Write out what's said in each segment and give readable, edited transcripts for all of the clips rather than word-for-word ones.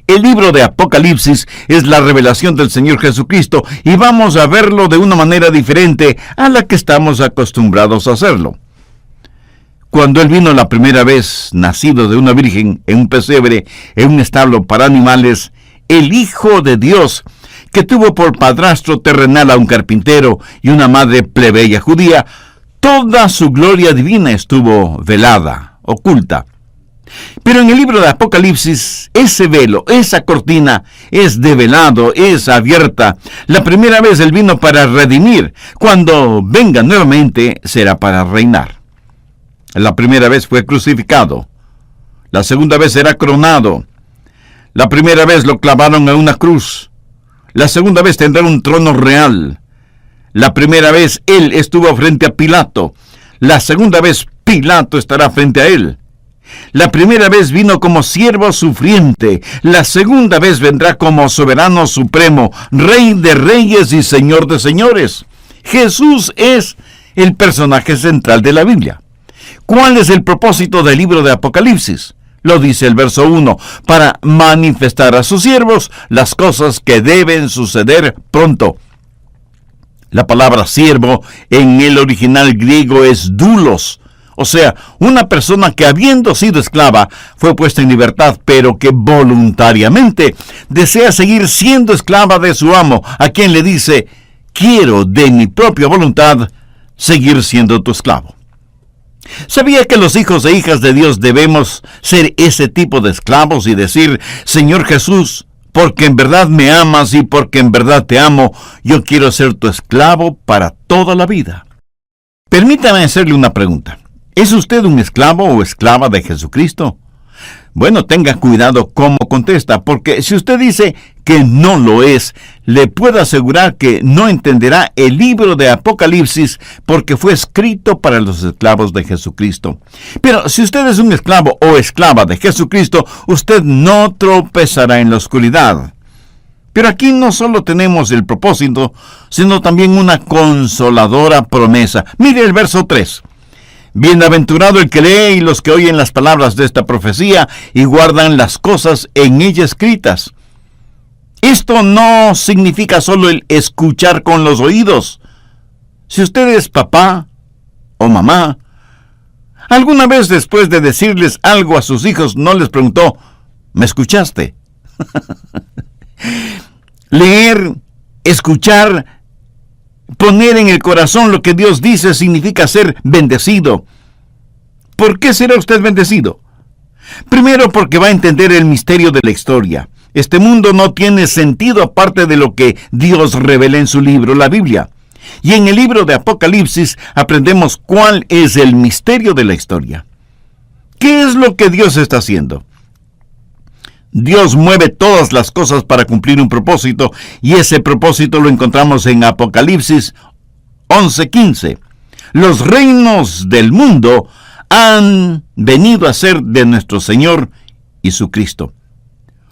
El libro de Apocalipsis es la revelación del Señor Jesucristo y vamos a verlo de una manera diferente a la que estamos acostumbrados a hacerlo. Cuando Él vino la primera vez, nacido de una virgen, en un pesebre, en un establo para animales, el Hijo de Dios, que tuvo por padrastro terrenal a un carpintero y una madre plebeya judía, toda su gloria divina estuvo velada, oculta. Pero en el libro de Apocalipsis, ese velo, esa cortina, es develado, es abierta. La primera vez Él vino para redimir. Cuando venga nuevamente, será para reinar. La primera vez fue crucificado. La segunda vez será coronado. La primera vez lo clavaron a una cruz. La segunda vez tendrá un trono real. La primera vez Él estuvo frente a Pilato. La segunda vez Pilato estará frente a Él. La primera vez vino como siervo sufriente. La segunda vez vendrá como soberano supremo, Rey de reyes y Señor de señores. Jesús es el personaje central de la Biblia. ¿Cuál es el propósito del libro de Apocalipsis? Lo dice el verso 1, para manifestar a sus siervos las cosas que deben suceder pronto. La palabra siervo en el original griego es doulos, o sea, una persona que habiendo sido esclava fue puesta en libertad, pero que voluntariamente desea seguir siendo esclava de su amo, a quien le dice, quiero de mi propia voluntad seguir siendo tu esclavo. ¿Sabía que los hijos e hijas de Dios debemos ser ese tipo de esclavos y decir, Señor Jesús, porque en verdad me amas y porque en verdad te amo, yo quiero ser tu esclavo para toda la vida? Permítame hacerle una pregunta. ¿Es usted un esclavo o esclava de Jesucristo? Bueno, tenga cuidado cómo contesta, porque si usted dice que no lo es, le puedo asegurar que no entenderá el libro de Apocalipsis porque fue escrito para los esclavos de Jesucristo. Pero si usted es un esclavo o esclava de Jesucristo, usted no tropezará en la oscuridad. Pero aquí no solo tenemos el propósito, sino también una consoladora promesa. Mire el verso 3. Bienaventurado el que lee y los que oyen las palabras de esta profecía y guardan las cosas en ella escritas. Esto no significa solo el escuchar con los oídos. Si usted es papá o mamá, ¿alguna vez después de decirles algo a sus hijos no les preguntó, ¿me escuchaste? Leer, escuchar, poner en el corazón lo que Dios dice significa ser bendecido. ¿Por qué será usted bendecido? Primero, porque va a entender el misterio de la historia. Este mundo no tiene sentido aparte de lo que Dios revela en su libro, la Biblia. Y en el libro de Apocalipsis aprendemos cuál es el misterio de la historia. ¿Qué es lo que Dios está haciendo? Dios mueve todas las cosas para cumplir un propósito, y ese propósito lo encontramos en Apocalipsis 11:15. Los reinos del mundo han venido a ser de nuestro Señor y su Cristo.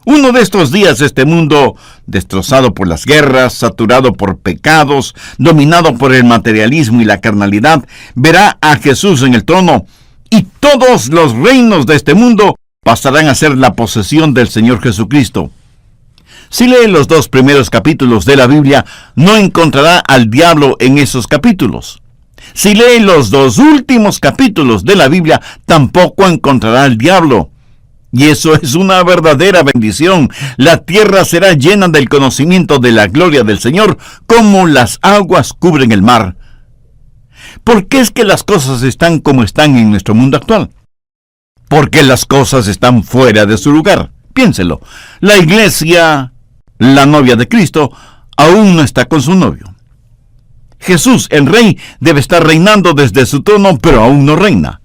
Uno de estos días este mundo, destrozado por las guerras, saturado por pecados, dominado por el materialismo y la carnalidad, verá a Jesús en el trono, y todos los reinos de este mundo pasarán a ser la posesión del Señor Jesucristo. Si lee los 2 primeros capítulos de la Biblia, no encontrará al diablo en esos capítulos. Si lee los 2 últimos capítulos de la Biblia, tampoco encontrará al diablo. Y eso es una verdadera bendición. La tierra será llena del conocimiento de la gloria del Señor, como las aguas cubren el mar. ¿Por qué es que las cosas están como están en nuestro mundo actual? Porque las cosas están fuera de su lugar. Piénselo. La iglesia, la novia de Cristo, aún no está con su novio. Jesús, el Rey, debe estar reinando desde su trono, pero aún no reina.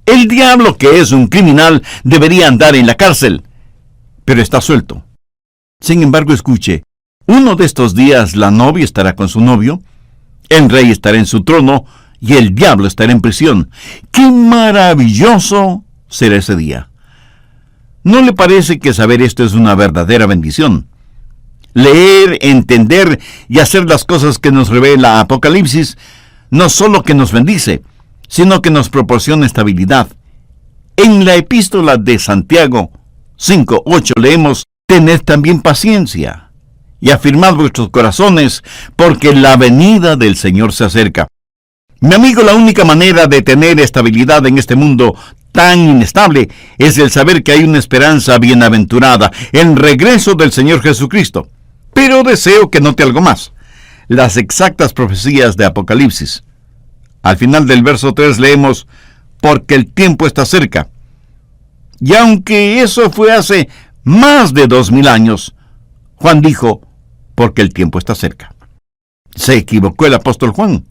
El diablo, que es un criminal, debería andar en la cárcel, pero está suelto. Sin embargo, escuche, uno de estos días la novia estará con su novio, el Rey estará en su trono y el diablo estará en prisión. ¡Qué maravilloso será ese día! ¿No le parece que saber esto es una verdadera bendición? Leer, entender y hacer las cosas que nos revela Apocalipsis, no solo que nos bendice, sino que nos proporciona estabilidad. En la epístola de Santiago 5:8 leemos, Tened también paciencia y afirmad vuestros corazones, porque la venida del Señor se acerca. Mi amigo, la única manera de tener estabilidad en este mundo tan inestable es el saber que hay una esperanza bienaventurada, el regreso del Señor Jesucristo. Pero deseo que note algo más: las exactas profecías de Apocalipsis. Al final del verso 3 leemos: porque el tiempo está cerca. Y aunque eso fue hace más de 2000 años, Juan dijo: porque el tiempo está cerca. ¿Se equivocó el apóstol Juan?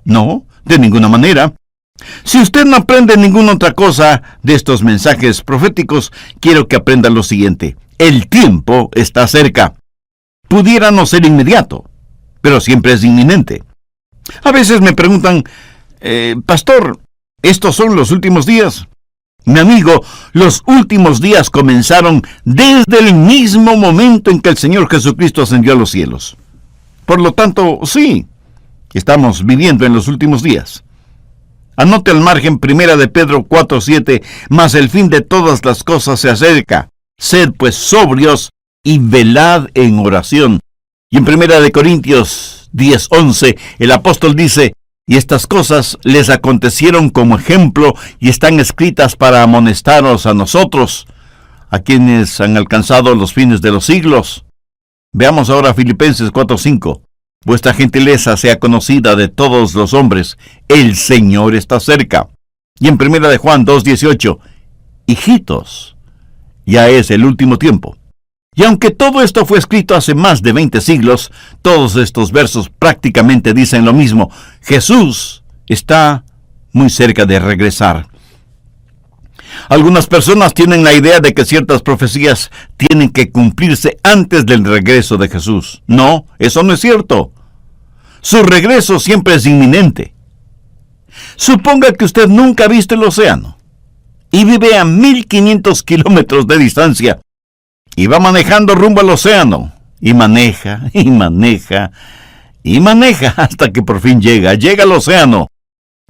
No, de ninguna manera. Si usted no aprende ninguna otra cosa de estos mensajes proféticos, quiero que aprenda lo siguiente: el tiempo está cerca. Pudiera no ser inmediato, pero siempre es inminente. A veces me preguntan: pastor, ¿estos son los últimos días? Mi amigo, los últimos días comenzaron desde el mismo momento en que el Señor Jesucristo ascendió a los cielos. Por lo tanto, sí, estamos viviendo en los últimos días. Anote al margen 1 de Pedro 4:7, mas el fin de todas las cosas se acerca. Sed pues sobrios y velad en oración. Y en 1 de Corintios 10:11, el apóstol dice: y estas cosas les acontecieron como ejemplo y están escritas para amonestaros a nosotros, a quienes han alcanzado los fines de los siglos. Veamos ahora Filipenses 4:5. Vuestra gentileza sea conocida de todos los hombres, el Señor está cerca. Y en 1 de Juan 2:18, hijitos, ya es el último tiempo. Y aunque todo esto fue escrito hace más de 20 siglos, todos estos versos prácticamente dicen lo mismo: Jesús está muy cerca de regresar. Algunas personas tienen la idea de que ciertas profecías tienen que cumplirse antes del regreso de Jesús. No, eso no es cierto. Su regreso siempre es inminente. Suponga que usted nunca ha visto el océano y vive a 1500 kilómetros de distancia y va manejando rumbo al océano, y maneja, y maneja, y maneja, hasta que por fin llega al océano.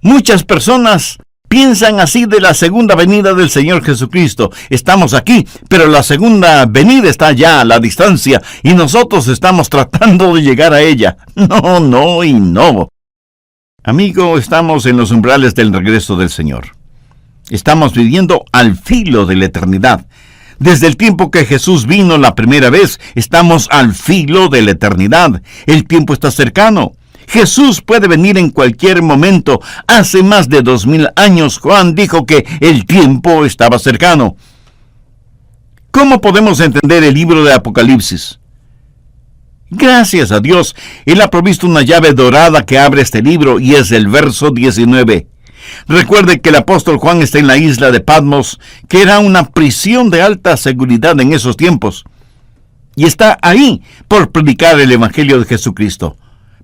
Muchas personas piensan así de la segunda venida del Señor Jesucristo. Estamos aquí, pero la segunda venida está allá a la distancia, y nosotros estamos tratando de llegar a ella. No, no y no. Amigo, estamos en los umbrales del regreso del Señor. Estamos viviendo al filo de la eternidad. Desde el tiempo que Jesús vino la primera vez, estamos al filo de la eternidad. El tiempo está cercano. Jesús puede venir en cualquier momento. Hace más de 2000 años, Juan dijo que el tiempo estaba cercano. ¿Cómo podemos entender el libro de Apocalipsis? Gracias a Dios, Él ha provisto una llave dorada que abre este libro, y es el verso 19. Recuerde que el apóstol Juan está en la isla de Patmos, que era una prisión de alta seguridad en esos tiempos, y está ahí por predicar el Evangelio de Jesucristo.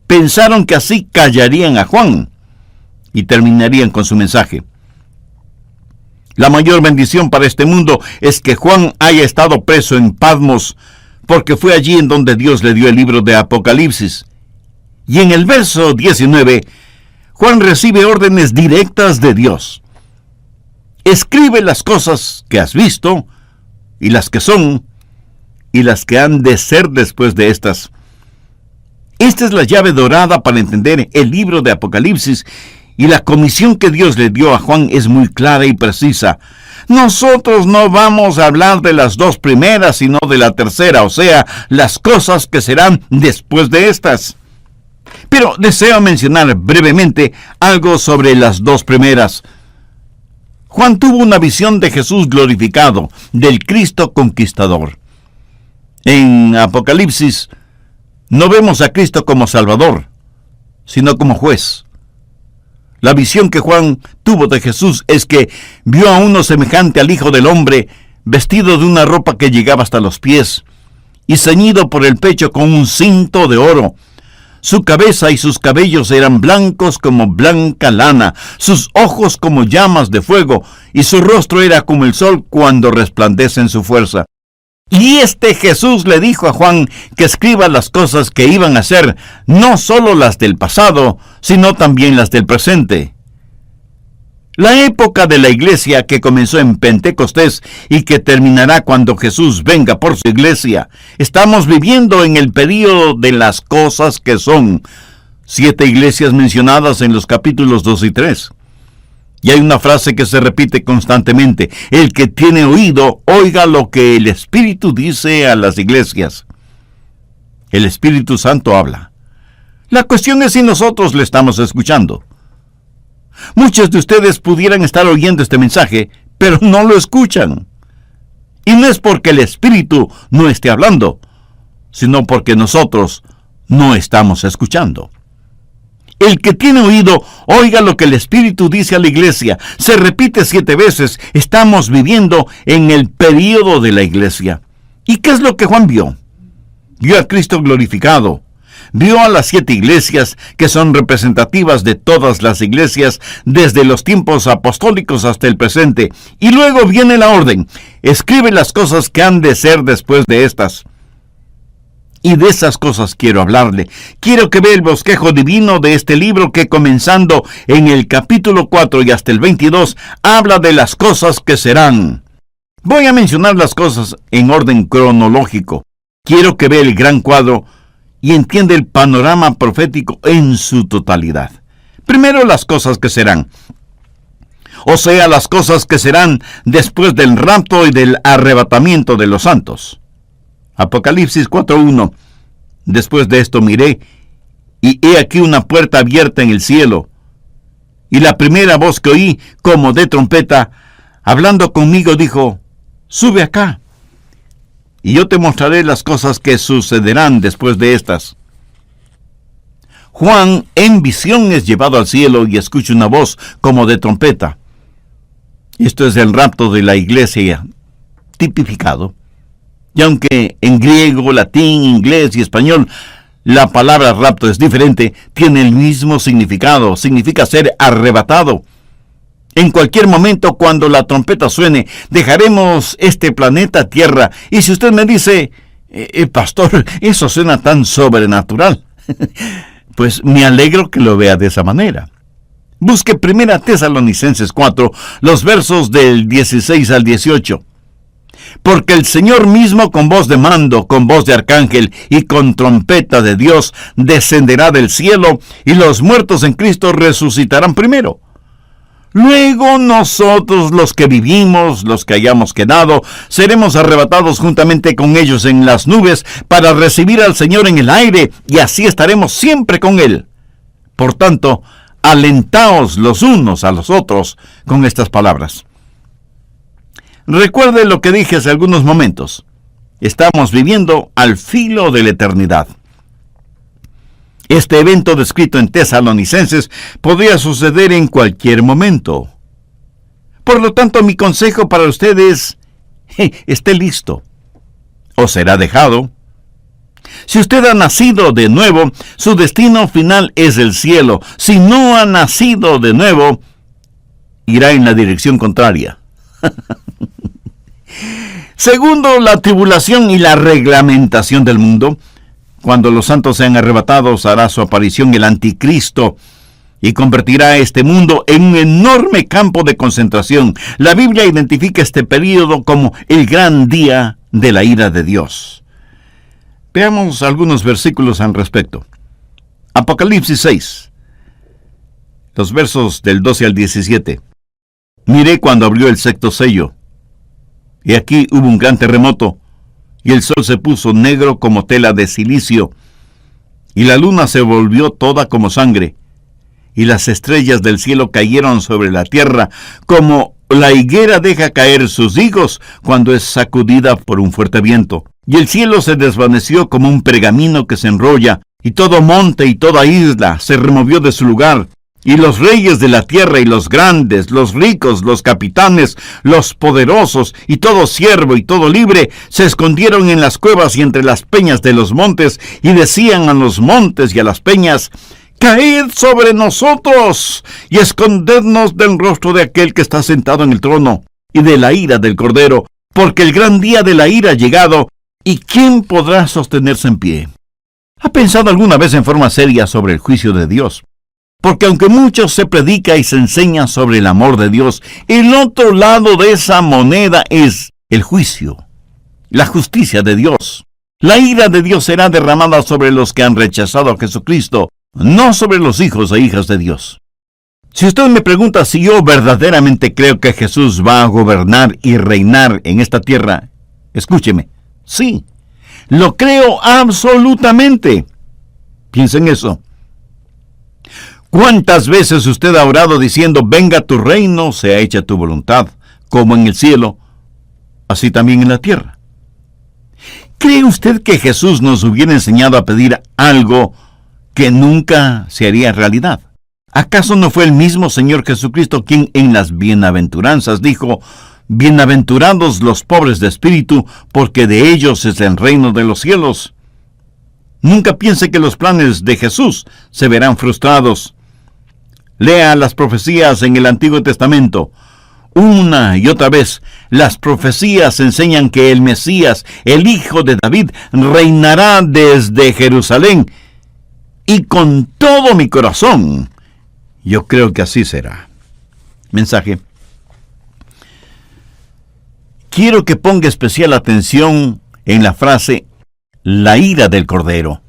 Pensaron que así callarían a Juan y terminarían con su mensaje. La mayor bendición para este mundo es que Juan haya estado preso en Patmos, porque fue allí en donde Dios le dio el libro de Apocalipsis. Y en el verso 19, Juan recibe órdenes directas de Dios. Escribe las cosas que has visto, y las que son, y las que han de ser después de estas. Esta es la llave dorada para entender el libro de Apocalipsis, y la comisión que Dios le dio a Juan es muy clara y precisa. Nosotros no vamos a hablar de las dos primeras, sino de la tercera, o sea, las cosas que serán después de estas. Pero deseo mencionar brevemente algo sobre las dos primeras. Juan tuvo una visión de Jesús glorificado, del Cristo conquistador. En Apocalipsis no vemos a Cristo como Salvador, sino como juez. La visión que Juan tuvo de Jesús es que vio a uno semejante al Hijo del Hombre, vestido de una ropa que llegaba hasta los pies, y ceñido por el pecho con un cinto de oro. Su cabeza y sus cabellos eran blancos como blanca lana, sus ojos como llamas de fuego, y su rostro era como el sol cuando resplandece en su fuerza. Y este Jesús le dijo a Juan que escriba las cosas que iban a ser, no solo las del pasado, sino también las del presente. La época de la iglesia que comenzó en Pentecostés y que terminará cuando Jesús venga por su iglesia. Estamos viviendo en el período de las cosas que son. 7 iglesias mencionadas en los capítulos 2 y 3. Y hay una frase que se repite constantemente: el que tiene oído, oiga lo que el Espíritu dice a las iglesias. El Espíritu Santo habla. La cuestión es si nosotros le estamos escuchando. Muchos de ustedes pudieran estar oyendo este mensaje, pero no lo escuchan. Y no es porque el Espíritu no esté hablando, sino porque nosotros no estamos escuchando. El que tiene oído, oiga lo que el Espíritu dice a la iglesia. Se repite 7 veces. Estamos viviendo en el período de la iglesia. ¿Y qué es lo que Juan vio? Vio a Cristo glorificado. Vio a las 7 iglesias que son representativas de todas las iglesias desde los tiempos apostólicos hasta el presente. Y luego viene la orden. Escribe las cosas que han de ser después de estas. Y de esas cosas quiero hablarle. Quiero que vea el bosquejo divino de este libro que, comenzando en el capítulo 4 y hasta el 22, habla de las cosas que serán. Voy a mencionar las cosas en orden cronológico. Quiero que vea el gran cuadro y entienda el panorama profético en su totalidad. Primero, las cosas que serán. O sea, las cosas que serán después del rapto y del arrebatamiento de los santos. Apocalipsis 4:1. Después de esto miré, y he aquí una puerta abierta en el cielo. Y la primera voz que oí, como de trompeta, hablando conmigo, dijo: sube acá, y yo te mostraré las cosas que sucederán después de estas. Juan, en visión, es llevado al cielo y escucha una voz como de trompeta. Esto es el rapto de la iglesia tipificado. Y aunque en griego, latín, inglés y español la palabra rapto es diferente, tiene el mismo significado. Significa ser arrebatado. En cualquier momento, cuando la trompeta suene, dejaremos este planeta Tierra. Y si usted me dice, pastor, eso suena tan sobrenatural, pues me alegro que lo vea de esa manera. Busque 1 Tesalonicenses 4, los versos del 16 al 18. Porque el Señor mismo, con voz de mando, con voz de arcángel y con trompeta de Dios, descenderá del cielo, y los muertos en Cristo resucitarán primero. Luego nosotros, los que vivimos, los que hayamos quedado, seremos arrebatados juntamente con ellos en las nubes para recibir al Señor en el aire, y así estaremos siempre con Él. Por tanto, alentaos los unos a los otros con estas palabras. Recuerde lo que dije hace algunos momentos. Estamos viviendo al filo de la eternidad. Este evento descrito en Tesalonicenses podría suceder en cualquier momento. Por lo tanto, mi consejo para usted es: esté listo, o será dejado. Si usted ha nacido de nuevo, su destino final es el cielo. Si no ha nacido de nuevo, irá en la dirección contraria. Segundo, la tribulación y la reglamentación del mundo. Cuando los santos sean arrebatados, hará su aparición el anticristo y convertirá este mundo en un enorme campo de concentración. La Biblia identifica este período como el gran día de la ira de Dios. Veamos algunos versículos al respecto. Apocalipsis 6, los versos del 12 al 17. Miré cuando abrió el sexto sello, y aquí hubo un gran terremoto, y el sol se puso negro como tela de silicio, y la luna se volvió toda como sangre, y las estrellas del cielo cayeron sobre la tierra, como la higuera deja caer sus higos cuando es sacudida por un fuerte viento. Y el cielo se desvaneció como un pergamino que se enrolla, y todo monte y toda isla se removió de su lugar. Y los reyes de la tierra y los grandes, los ricos, los capitanes, los poderosos y todo siervo y todo libre se escondieron en las cuevas y entre las peñas de los montes, y decían a los montes y a las peñas: caed sobre nosotros y escondednos del rostro de aquel que está sentado en el trono y de la ira del Cordero, porque el gran día de la ira ha llegado, y ¿quién podrá sostenerse en pie? ¿Ha pensado alguna vez en forma seria sobre el juicio de Dios? Porque aunque mucho se predica y se enseña sobre el amor de Dios, el otro lado de esa moneda es el juicio, la justicia de Dios. La ira de Dios será derramada sobre los que han rechazado a Jesucristo, no sobre los hijos e hijas de Dios. Si usted me pregunta si yo verdaderamente creo que Jesús va a gobernar y reinar en esta tierra, escúcheme, sí, lo creo absolutamente. Piensa en eso. ¿Cuántas veces usted ha orado diciendo, venga tu reino, sea hecha tu voluntad, como en el cielo, así también en la tierra? ¿Cree usted que Jesús nos hubiera enseñado a pedir algo que nunca se haría realidad? ¿Acaso no fue el mismo Señor Jesucristo quien en las bienaventuranzas dijo, bienaventurados los pobres de espíritu, porque de ellos es el reino de los cielos? Nunca piense que los planes de Jesús se verán frustrados. Lea las profecías en el Antiguo Testamento. Una y otra vez, las profecías enseñan que el Mesías, el Hijo de David, reinará desde Jerusalén. Y con todo mi corazón, yo creo que así será. Mensaje. Quiero que ponga especial atención en la frase, la ira del Cordero.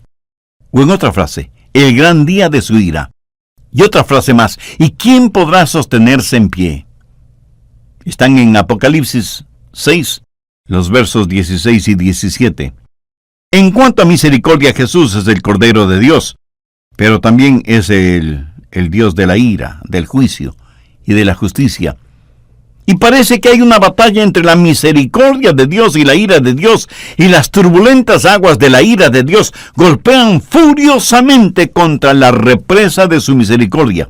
O en otra frase, el gran día de su ira. Y otra frase más, ¿y quién podrá sostenerse en pie? Están en Apocalipsis 6, los versos 16 y 17. En cuanto a misericordia, Jesús es el Cordero de Dios, pero también es el Dios de la ira, del juicio y de la justicia. Y parece que hay una batalla entre la misericordia de Dios y la ira de Dios, y las turbulentas aguas de la ira de Dios golpean furiosamente contra la represa de su misericordia.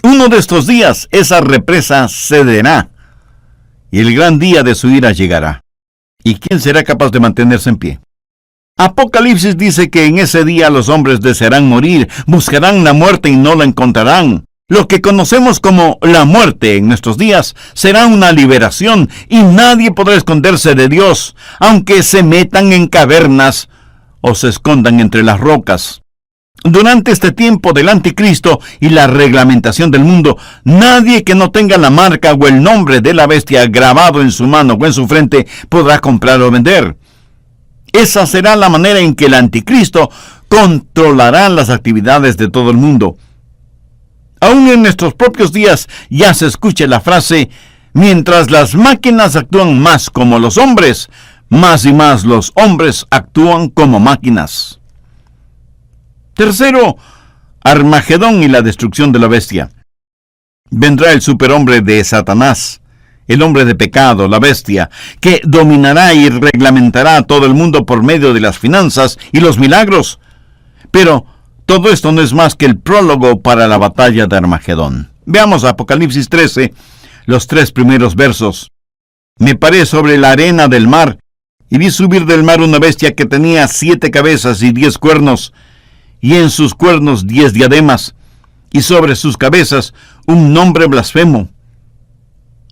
Uno de estos días esa represa cederá, y el gran día de su ira llegará. ¿Y quién será capaz de mantenerse en pie? Apocalipsis dice que en ese día los hombres desearán morir, buscarán la muerte y no la encontrarán. Lo que conocemos como la muerte en nuestros días será una liberación y nadie podrá esconderse de Dios, aunque se metan en cavernas o se escondan entre las rocas. Durante este tiempo del anticristo y la reglamentación del mundo, nadie que no tenga la marca o el nombre de la bestia grabado en su mano o en su frente podrá comprar o vender. Esa será la manera en que el anticristo controlará las actividades de todo el mundo. Aún en nuestros propios días ya se escucha la frase, mientras las máquinas actúan más como los hombres, más y más los hombres actúan como máquinas. Tercero, Armagedón y la destrucción de la bestia. Vendrá el superhombre de Satanás, el hombre de pecado, la bestia, que dominará y reglamentará a todo el mundo por medio de las finanzas y los milagros. Pero todo esto no es más que el prólogo para la batalla de Armagedón. Veamos Apocalipsis 13, los 3 primeros versos. Me paré sobre la arena del mar, y vi subir del mar una bestia que tenía 7 cabezas y 10 cuernos, y en sus cuernos 10 diademas, y sobre sus cabezas un nombre blasfemo.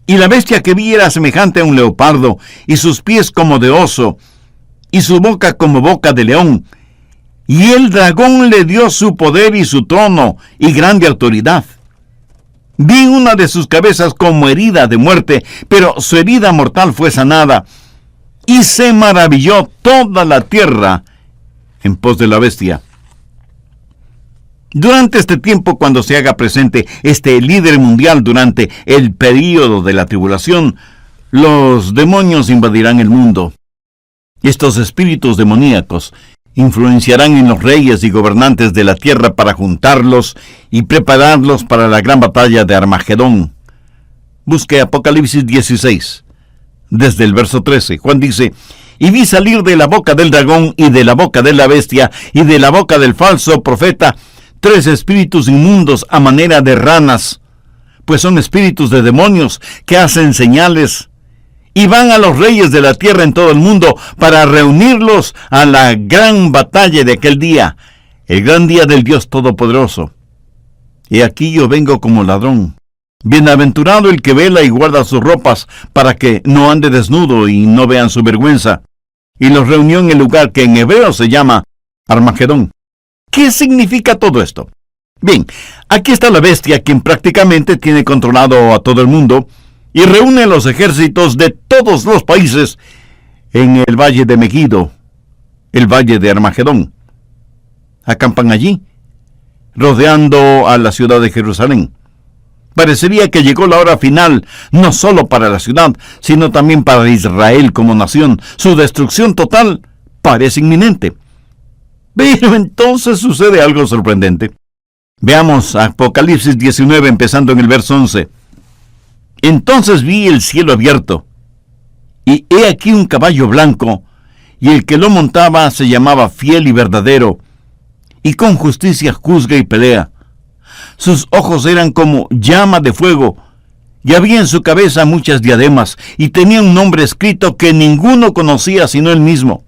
Y la bestia que vi era semejante a un leopardo, y sus pies como de oso, y su boca como boca de león. Y el dragón le dio su poder y su trono y grande autoridad. Vi una de sus cabezas como herida de muerte, pero su herida mortal fue sanada. Y se maravilló toda la tierra en pos de la bestia. Durante este tiempo, cuando se haga presente este líder mundial durante el período de la tribulación, los demonios invadirán el mundo. Estos espíritus demoníacos influenciarán en los reyes y gobernantes de la tierra para juntarlos y prepararlos para la gran batalla de Armagedón. Busque Apocalipsis 16, desde el verso 13. Juan dice, y vi salir de la boca del dragón y de la boca de la bestia y de la boca del falso profeta 3 espíritus inmundos a manera de ranas, pues son espíritus de demonios que hacen señales, y van a los reyes de la tierra en todo el mundo para reunirlos a la gran batalla de aquel día, el gran día del Dios Todopoderoso. Y aquí yo vengo como ladrón. Bienaventurado el que vela y guarda sus ropas, para que no ande desnudo y no vean su vergüenza. Y los reunió en el lugar que en hebreo se llama Armagedón. ¿Qué significa todo esto? Bien, aquí está la bestia, quien prácticamente tiene controlado a todo el mundo y reúne los ejércitos de todos los países en el valle de Megido, el valle de Armagedón. Acampan allí, rodeando a la ciudad de Jerusalén. Parecería que llegó la hora final, no solo para la ciudad, sino también para Israel como nación. Su destrucción total parece inminente. Pero entonces sucede algo sorprendente. Veamos Apocalipsis 19, empezando en el verso 11. Entonces vi el cielo abierto, y he aquí un caballo blanco, y el que lo montaba se llamaba Fiel y Verdadero, y con justicia juzga y pelea. Sus ojos eran como llama de fuego, y había en su cabeza muchas diademas, y tenía un nombre escrito que ninguno conocía sino él mismo.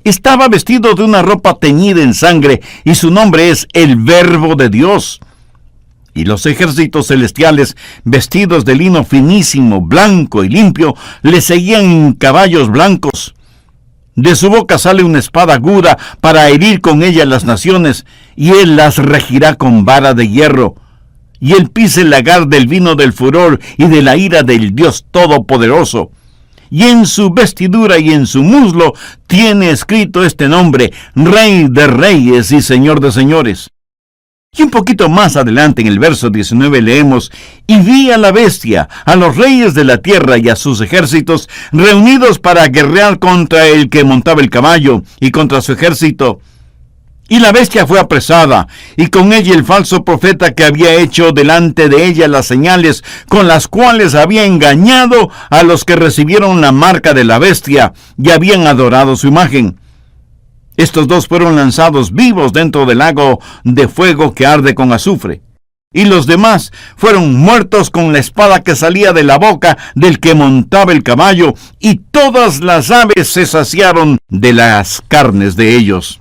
Estaba vestido de una ropa teñida en sangre, y su nombre es el Verbo de Dios. Y los ejércitos celestiales, vestidos de lino finísimo, blanco y limpio, le seguían en caballos blancos. De su boca sale una espada aguda para herir con ella las naciones, y él las regirá con vara de hierro. Y él pisa el lagar del vino del furor y de la ira del Dios Todopoderoso. Y en su vestidura y en su muslo tiene escrito este nombre: Rey de Reyes y Señor de Señores. Y un poquito más adelante en el verso 19 leemos: y vi a la bestia, a los reyes de la tierra y a sus ejércitos reunidos para guerrear contra el que montaba el caballo y contra su ejército. Y la bestia fue apresada, y con ella el falso profeta que había hecho delante de ella las señales con las cuales había engañado a los que recibieron la marca de la bestia y habían adorado su imagen. Estos dos fueron lanzados vivos dentro del lago de fuego que arde con azufre. Y los demás fueron muertos con la espada que salía de la boca del que montaba el caballo, y todas las aves se saciaron de las carnes de ellos.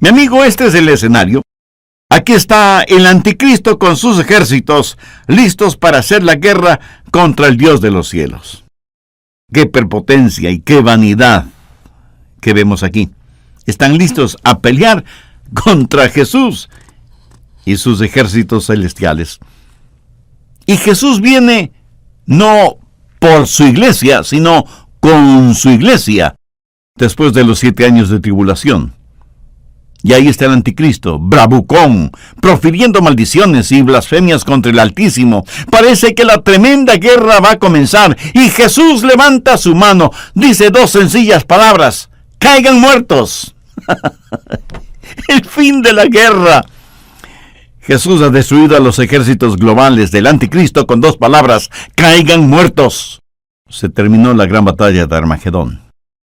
Mi amigo, este es el escenario. Aquí está el anticristo con sus ejércitos, listos para hacer la guerra contra el Dios de los cielos. ¡Qué prepotencia y qué vanidad que vemos aquí! Están listos a pelear contra Jesús y sus ejércitos celestiales. Y Jesús viene no por su iglesia, sino con su iglesia, después de los 7 años de tribulación. Y ahí está el anticristo, bravucón, profiriendo maldiciones y blasfemias contra el Altísimo. Parece que la tremenda guerra va a comenzar, y Jesús levanta su mano, dice 2 sencillas palabras: ¡caigan muertos! El fin de la guerra. Jesús ha destruido a los ejércitos globales del anticristo con 2 palabras: ¡caigan muertos! Se terminó la gran batalla de Armagedón.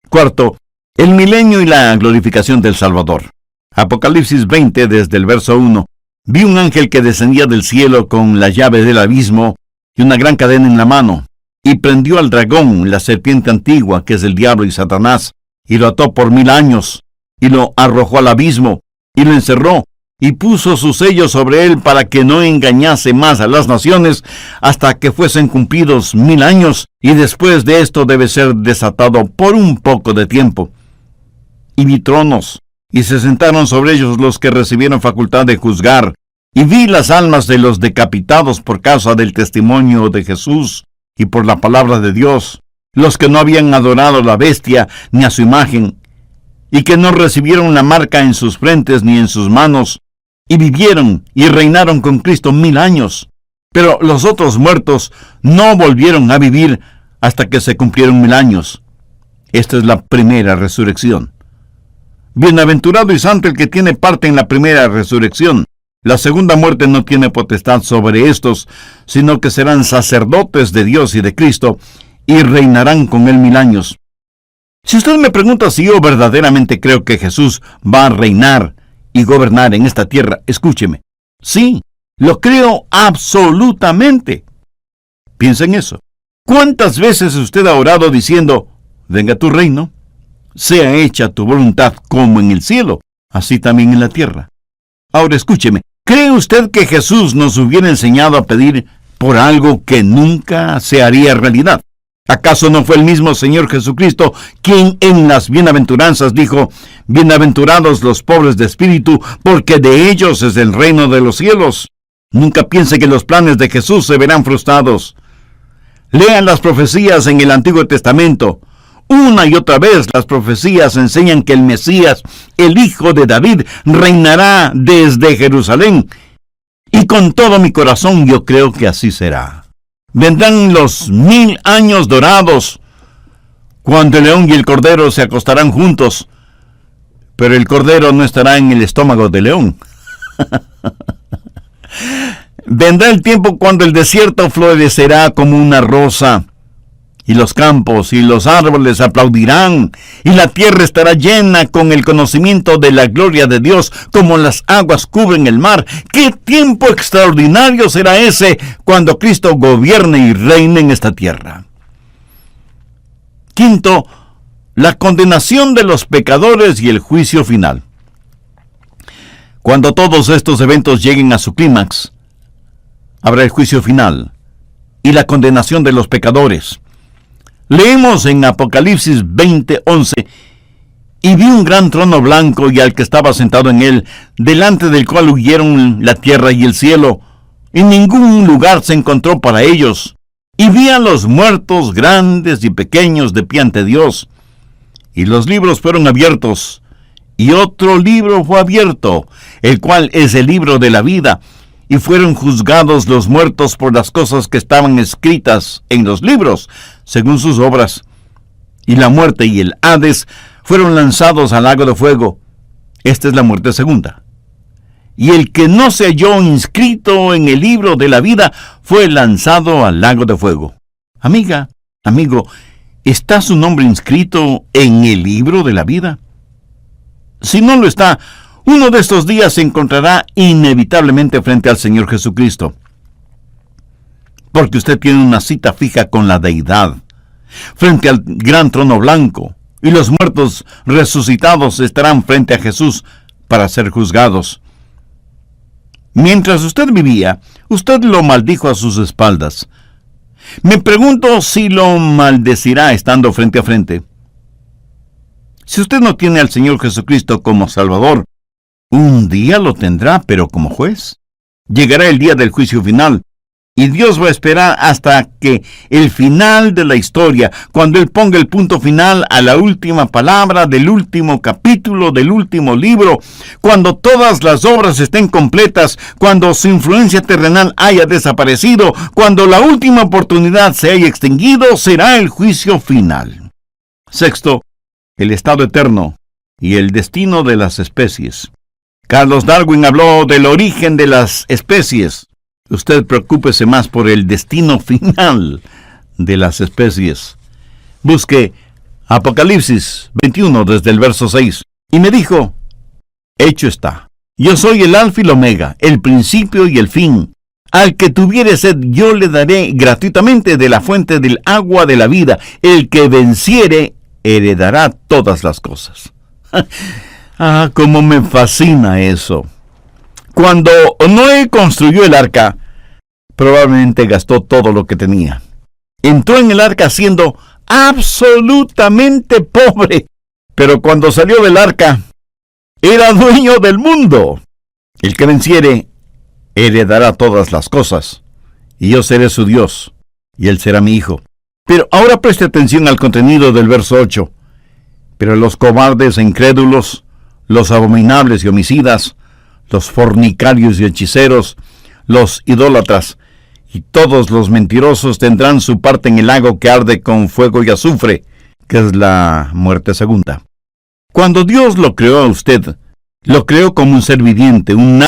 Cuarto, el milenio y la glorificación del Salvador. Apocalipsis 20, desde el verso 1. Vi un ángel que descendía del cielo con la llave del abismo y una gran cadena en la mano, y prendió al dragón, la serpiente antigua, que es el diablo y Satanás, y lo ató por 1000 años, y lo arrojó al abismo, y lo encerró, y puso su sello sobre él para que no engañase más a las naciones hasta que fuesen cumplidos 1000 años, y después de esto debe ser desatado por un poco de tiempo. Y vi tronos, y se sentaron sobre ellos los que recibieron facultad de juzgar, y vi las almas de los decapitados por causa del testimonio de Jesús y por la palabra de Dios, los que no habían adorado a la bestia ni a su imagen, y que no recibieron la marca en sus frentes ni en sus manos, y vivieron y reinaron con Cristo 1000 años. Pero los otros muertos no volvieron a vivir hasta que se cumplieron 1000 años. Esta es la primera resurrección. Bienaventurado y santo el que tiene parte en la primera resurrección. La segunda muerte no tiene potestad sobre estos, sino que serán sacerdotes de Dios y de Cristo, y reinarán con él 1000 años. Si usted me pregunta si yo verdaderamente creo que Jesús va a reinar y gobernar en esta tierra, escúcheme. Sí, lo creo absolutamente. Piensa en eso. ¿Cuántas veces usted ha orado diciendo: venga tu reino, sea hecha tu voluntad como en el cielo, así también en la tierra? Ahora escúcheme, ¿cree usted que Jesús nos hubiera enseñado a pedir por algo que nunca se haría realidad? ¿Acaso no fue el mismo Señor Jesucristo quien en las bienaventuranzas dijo: bienaventurados los pobres de espíritu, porque de ellos es el reino de los cielos? Nunca piense que los planes de Jesús se verán frustrados. Lean las profecías en el Antiguo Testamento. Una y otra vez las profecías enseñan que el Mesías, el Hijo de David, reinará desde Jerusalén. Y con todo mi corazón yo creo que así será. Vendrán los 1000 años dorados, cuando el león y el cordero se acostarán juntos, pero el cordero no estará en el estómago del león. Vendrá el tiempo cuando el desierto florecerá como una rosa, y los campos y los árboles aplaudirán, y la tierra estará llena con el conocimiento de la gloria de Dios, como las aguas cubren el mar. ¡Qué tiempo extraordinario será ese cuando Cristo gobierne y reine en esta tierra! Quinto, la condenación de los pecadores y el juicio final. Cuando todos estos eventos lleguen a su clímax, habrá el juicio final y la condenación de los pecadores. Leemos en Apocalipsis 20:11: y vi un gran trono blanco y al que estaba sentado en él, delante del cual huyeron la tierra y el cielo, y ningún lugar se encontró para ellos. Y vi a los muertos, grandes y pequeños, de pie ante Dios. Y los libros fueron abiertos, y otro libro fue abierto, el cual es el libro de la vida. Y fueron juzgados los muertos por las cosas que estaban escritas en los libros, según sus obras. Y la muerte y el Hades fueron lanzados al lago de fuego. Esta es la muerte segunda. Y el que no se halló inscrito en el libro de la vida fue lanzado al lago de fuego. Amiga, amigo, ¿está su nombre inscrito en el libro de la vida? Si no lo está, uno de estos días se encontrará inevitablemente frente al Señor Jesucristo, porque usted tiene una cita fija con la deidad, frente al gran trono blanco, y los muertos resucitados estarán frente a Jesús para ser juzgados. Mientras usted vivía, usted lo maldijo a sus espaldas. Me pregunto si lo maldecirá estando frente a frente. Si usted no tiene al Señor Jesucristo como Salvador, un día lo tendrá, pero como juez. Llegará el día del juicio final, y Dios va a esperar hasta que el final de la historia, cuando Él ponga el punto final a la última palabra del último capítulo del último libro, cuando todas las obras estén completas, cuando su influencia terrenal haya desaparecido, cuando la última oportunidad se haya extinguido, será el juicio final. Sexto, el estado eterno y el destino de las especies. Carlos Darwin habló del origen de las especies. Usted preocúpese más por el destino final de las especies. Busque Apocalipsis 21 desde el verso 6. Y me dijo: hecho está. Yo soy el Alfa y el Omega, el principio y el fin. Al que tuviere sed, yo le daré gratuitamente de la fuente del agua de la vida. El que venciere, heredará todas las cosas. Ah, cómo me fascina eso. Cuando Noé construyó el arca, probablemente gastó todo lo que tenía. Entró en el arca siendo absolutamente pobre, pero cuando salió del arca, era dueño del mundo. El que venciere, heredará todas las cosas, y yo seré su Dios, y él será mi hijo. Pero ahora preste atención al contenido del verso 8. Pero los cobardes e incrédulos, los abominables y homicidas, los fornicarios y hechiceros, los idólatras y todos los mentirosos tendrán su parte en el lago que arde con fuego y azufre, que es la muerte segunda. Cuando Dios lo creó a usted, lo creó como un ser viviente, un